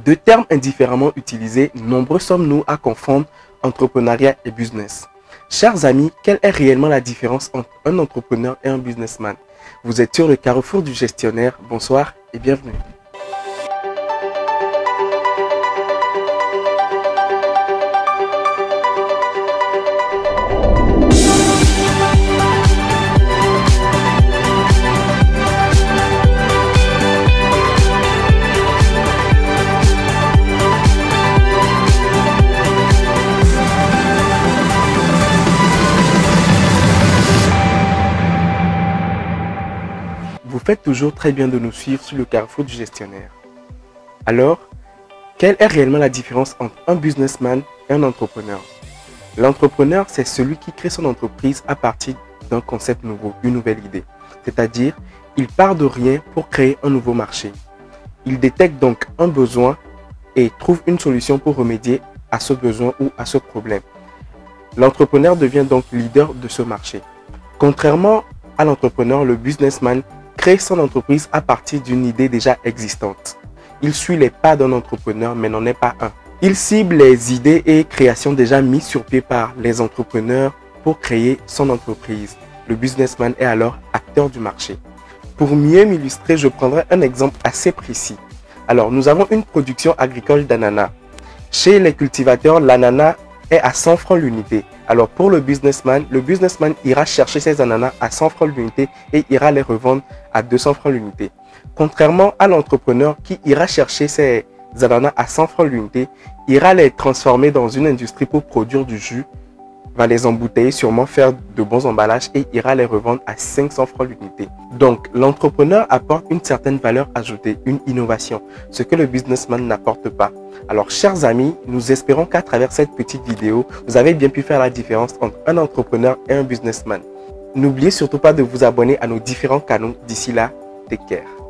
Deux termes indifféremment utilisés, nombreux sommes-nous à confondre entrepreneuriat et business. Chers amis, quelle est réellement la différence entre un entrepreneur et un businessman? Vous êtes sur le carrefour du gestionnaire. Bonsoir et bienvenue. Vous faites toujours très bien de nous suivre sur le carrefour du gestionnaire. Alors, quelle est réellement la différence entre un businessman et un entrepreneur? L'entrepreneur, c'est celui qui crée son entreprise à partir d'un concept nouveau, une nouvelle idée. C'est-à-dire, il part de rien pour créer un nouveau marché. Il détecte donc un besoin et trouve une solution pour remédier à ce besoin ou à ce problème. L'entrepreneur devient donc leader de ce marché. Contrairement à l'entrepreneur, le businessman crée son entreprise à partir d'une idée déjà existante. Il suit les pas d'un entrepreneur mais n'en est pas un. Il cible les idées et créations déjà mises sur pied par les entrepreneurs pour créer son entreprise. Le businessman est alors acteur du marché. Pour mieux m'illustrer, je prendrai un exemple assez précis. Alors, nous avons une production agricole d'ananas. Chez les cultivateurs, l'ananas est à 100 francs l'unité. Alors pour le businessman ira chercher ses ananas à 100 francs l'unité et ira les revendre à 200 francs l'unité. Contrairement à l'entrepreneur qui ira chercher ses ananas à 100 francs l'unité, ira les transformer dans une industrie pour produire du jus, va les embouteiller, sûrement faire de bons emballages et ira les revendre à 500 francs l'unité. Donc l'entrepreneur apporte une certaine valeur ajoutée, une innovation, ce que le businessman n'apporte pas. Alors chers amis, nous espérons qu'à travers cette petite vidéo, vous avez bien pu faire la différence entre un entrepreneur et un businessman. N'oubliez surtout pas de vous abonner à nos différents canaux. D'ici là, take care.